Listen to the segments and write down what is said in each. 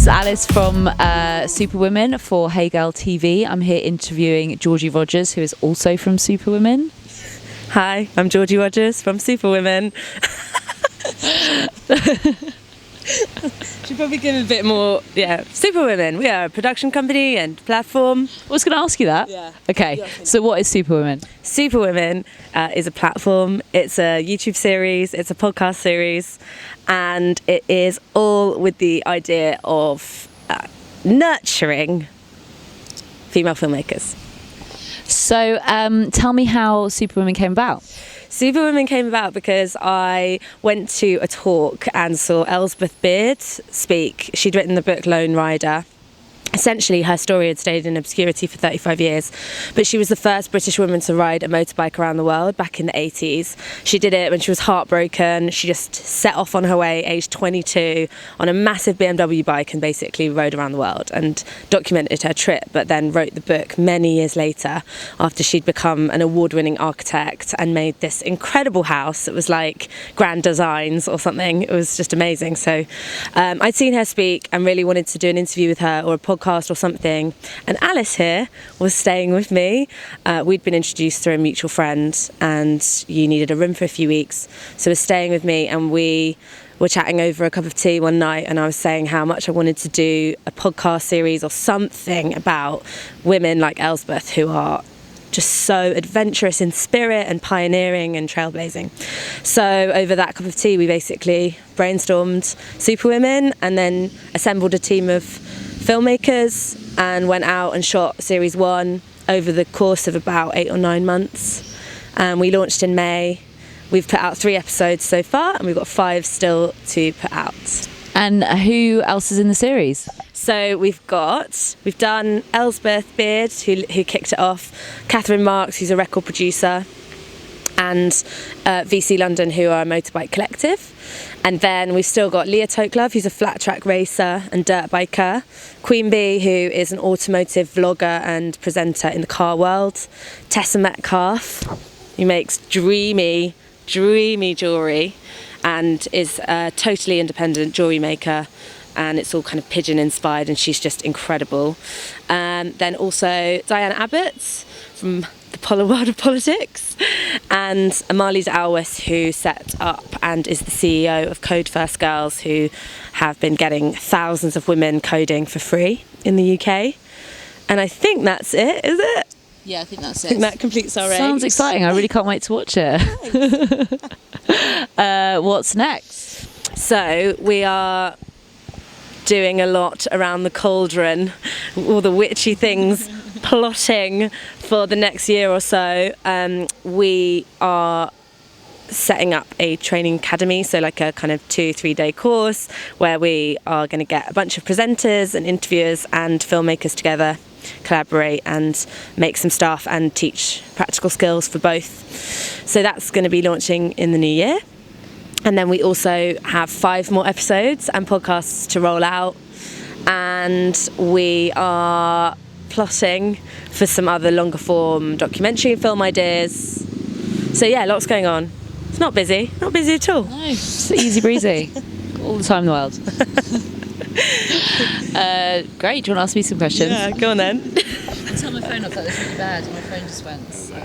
is Alice from Superwomen for Hey Girl TV. I'm here interviewing Georgie Rogers, who is also from Superwomen. Hi, I'm Georgie Rogers from Superwomen. Should probably give a bit more. Superwomen. We are a production company and platform. I was going to ask you that. Yeah. Okay, so what is Superwomen? Superwomen is a platform. It's a YouTube series. It's a podcast series, and it is all with the idea of nurturing female filmmakers. So tell me how Superwomen came about. Superwomen came about because I went to a talk and saw Elsbeth Beard speak. She'd written the book Lone Rider. Essentially, her story had stayed in obscurity for 35 years, but she was the first British woman to ride a motorbike around the world back in the 80s. She did it when she was heartbroken. She just set off on her way, aged 22, on a massive BMW bike and basically rode around the world and documented her trip, but then wrote the book many years later after she'd become an award-winning architect and made this incredible house that was like Grand Designs or something. It was just amazing. So I'd seen her speak and really wanted to do an interview with her or a podcast or something, and Alice here was staying with me. We'd been introduced through a mutual friend, and you needed a room for a few weeks, so was staying with me, and we were chatting over a cup of tea one night, and I was saying how much I wanted to do a podcast series or something about women like Elsbeth, who are just so adventurous in spirit and pioneering and trailblazing. So over that cup of tea we basically brainstormed Superwomen and then assembled a team of filmmakers and went out and shot series 1 over the course of about 8 or 9 months. We launched in May. We've put out 3 episodes so far, and we've got 5 still to put out. And who else is in the series? So we've done Elsbeth Beard, who kicked it off, Catherine Marks, who's a record producer, and VC London, who are a motorbike collective. And then we've still got Leah Toklove, who's a flat track racer and dirt biker, Queen Bee, who is an automotive vlogger and presenter in the car world, Tessa Metcalfe, who makes dreamy jewellery and is a totally independent jewellery maker, and it's all kind of pigeon inspired, and she's just incredible. Then also Diana Abbott from the world of politics, and Amarlise Alwis, who set up and is the CEO of Code First Girls, who have been getting thousands of women coding for free in the UK. And I think that's it, is it? Yeah, I think that's it. I think that completes our range. Sounds exciting. I really can't wait to watch it. What's next? So we are doing a lot around the cauldron, all the witchy things, plotting for the next year or so. We are setting up a training academy, so like a kind of 2-3 day course where we are going to get a bunch of presenters and interviewers and filmmakers together, collaborate and make some stuff and teach practical skills for both. So that's going to be launching in the new year. And then we also have 5 more episodes and podcasts to roll out, and we are plotting for some other longer form documentary and film ideas. So yeah, lots going on. It's not busy at all. No, it's easy breezy. All the time in the world. Great, do you want to ask me some questions? Yeah, go on then. I turned my phone off, that was really bad. My phone just went. So,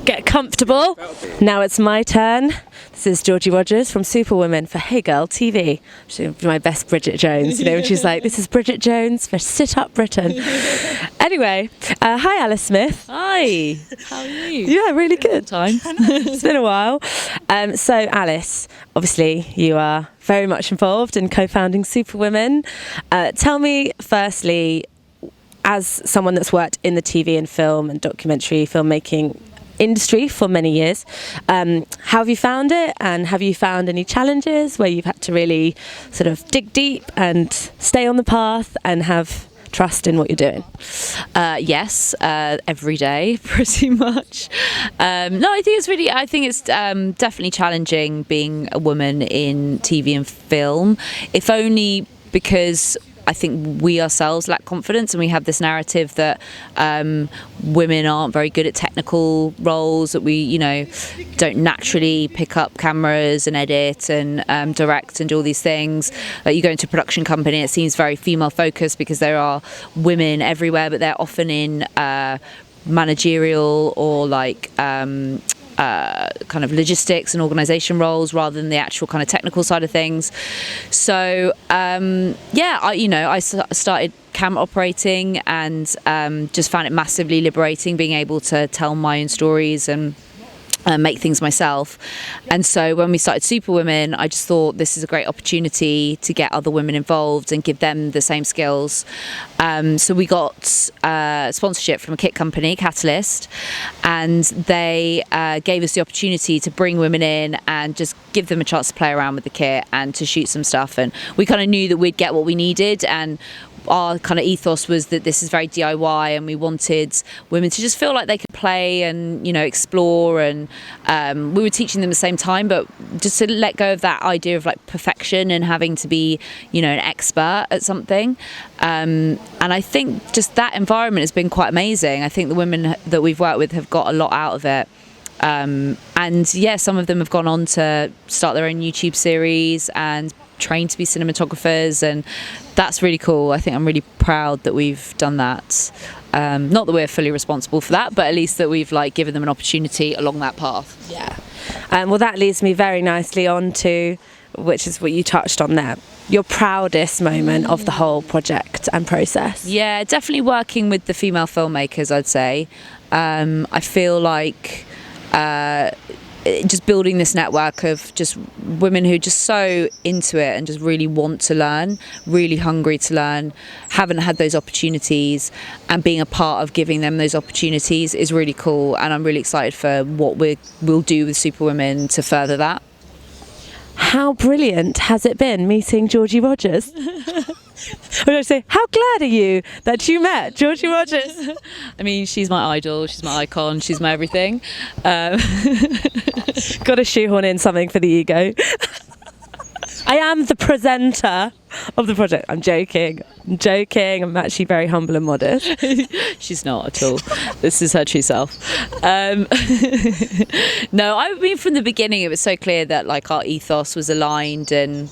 Get comfortable. Now it's my turn. This is Georgie Rogers from Superwomen for Hey Girl TV. She's my best Bridget Jones, you know, when she's like, this is Bridget Jones for Sit Up Britain. Anyway, hi Alice Smith. hi, how are you? Yeah, really good. Time. It's been a while. So Alice, obviously you are very much involved in co-founding Superwomen. Tell me firstly, as someone that's worked in the TV and film and documentary filmmaking industry for many years, how have you found it, and have you found any challenges where you've had to really sort of dig deep and stay on the path and have trust in what you're doing? Yes, every day, pretty much. No, I think it's definitely challenging being a woman in TV and film, if only because I think we ourselves lack confidence, and we have this narrative that women aren't very good at technical roles, that we, you know, don't naturally pick up cameras and edit and direct and do all these things. Like, you go into a production company, it seems very female focused because there are women everywhere, but they're often in managerial or like kind of logistics and organisation roles rather than the actual kind of technical side of things. So I started camera operating and just found it massively liberating, being able to tell my own stories and make things myself. And so when we started Superwomen, I just thought this is a great opportunity to get other women involved and give them the same skills. So we got sponsorship from a kit company, Catalyst, and they gave us the opportunity to bring women in and just give them a chance to play around with the kit and to shoot some stuff. And we kind of knew that we'd get what we needed, and our kind of ethos was that this is very DIY, and we wanted women to just feel like they could play and, you know, explore. And we were teaching them at the same time, but just to let go of that idea of like perfection and having to be, you know, an expert at something. And I think just that environment has been quite amazing. I think the women that we've worked with have got a lot out of it. And yeah, some of them have gone on to start their own YouTube series and trained to be cinematographers, and that's really cool. I think I'm really proud that we've done that. Not that we're fully responsible for that, but at least that we've like given them an opportunity along that path. Yeah. Well, that leads me very nicely on to, which is what you touched on there, your proudest moment of the whole project and process. Yeah, definitely working with the female filmmakers, I'd say. I feel like just building this network of just women who are just so into it and just really want to learn, really hungry to learn, haven't had those opportunities, and being a part of giving them those opportunities is really cool. And I'm really excited for what we'll do with Superwomen to further that. How brilliant has it been meeting Georgie Rogers? When I say, how glad are you that you met Georgie Rogers? I mean, she's my idol, she's my icon, she's my everything. Got to shoehorn in something for the ego. I am the presenter of the project. I'm joking. I'm actually very humble and modest. She's not at all. This is her true self. No, I mean, from the beginning it was so clear that like our ethos was aligned, and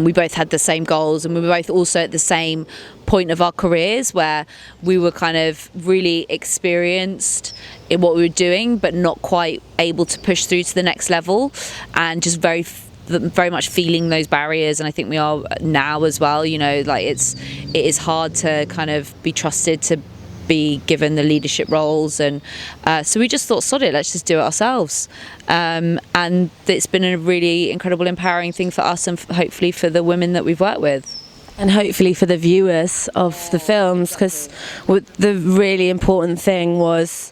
we both had the same goals, and we were both also at the same point of our careers where we were kind of really experienced in what we were doing but not quite able to push through to the next level, and just very much feeling those barriers. And I think we are now as well, you know, like it is hard to kind of be trusted to be given the leadership roles, and so we just thought, sod it, let's just do it ourselves. And it's been a really incredible, empowering thing for us, and hopefully for the women that we've worked with. And hopefully for the viewers of the films, because the really important thing was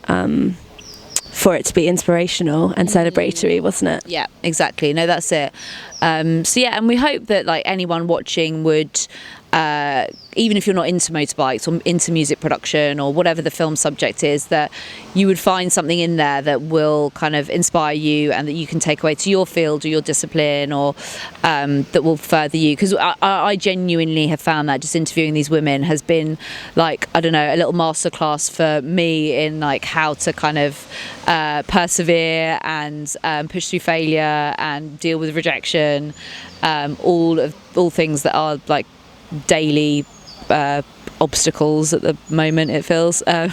for it to be inspirational and celebratory, wasn't it? Yeah, exactly. No, that's it. So yeah, and we hope that like anyone watching would, even if you're not into motorbikes or into music production or whatever the film subject is, that you would find something in there that will kind of inspire you and that you can take away to your field or your discipline, or that will further you. Because I genuinely have found that just interviewing these women has been like, I don't know, a little masterclass for me in like how to kind of persevere and push through failure and deal with rejection, all things that are like daily obstacles at the moment, it feels. So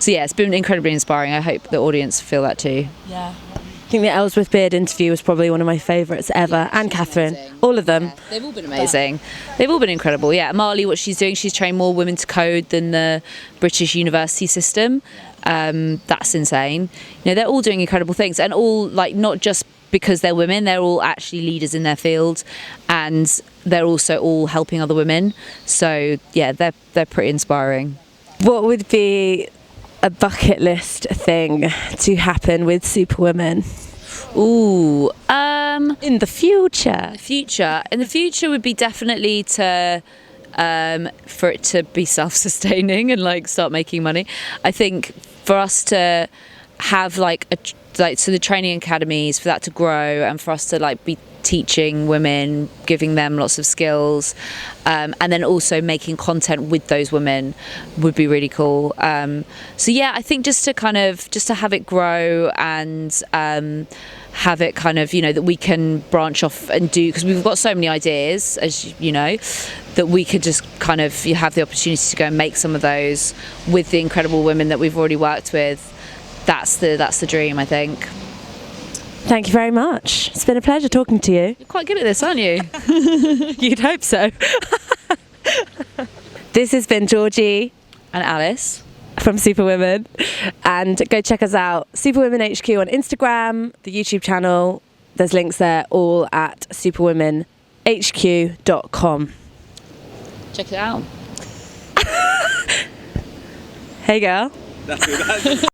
yeah, it's been incredibly inspiring. I hope the audience feel that too. Yeah. I think the Elsbeth Beard interview was probably one of my favourites ever, yeah, and Catherine, amazing. All of them. Yeah, they've all been amazing. They've all been incredible. Yeah, Marley, what she's doing, she's trained more women to code than the British university system. That's insane. You know, they're all doing incredible things, and all like not just because they're women, they're all actually leaders in their field, and they're also all helping other women. So yeah, they're pretty inspiring. What would be a bucket list thing to happen with Superwomen? Ooh, in the future. In the future would be definitely to for it to be self-sustaining and like start making money. I think for us to have like so the training academies, for that to grow, and for us to like be teaching women, giving them lots of skills, and then also making content with those women would be really cool. So yeah, I think just to have it grow and have it kind of, that we can branch off and do, because we've got so many ideas, as you know, that we could just kind of have the opportunity to go and make some of those with the incredible women that we've already worked with. That's the dream, I think. Thank you very much. It's been a pleasure talking to you. You're quite good at this, aren't you? You'd hope so. This has been Georgie And Alice from Superwomen, and go check us out, Superwomen HQ on Instagram, the YouTube channel. There's links there, all at superwomenhq.com. Check it out. Hey girl. That's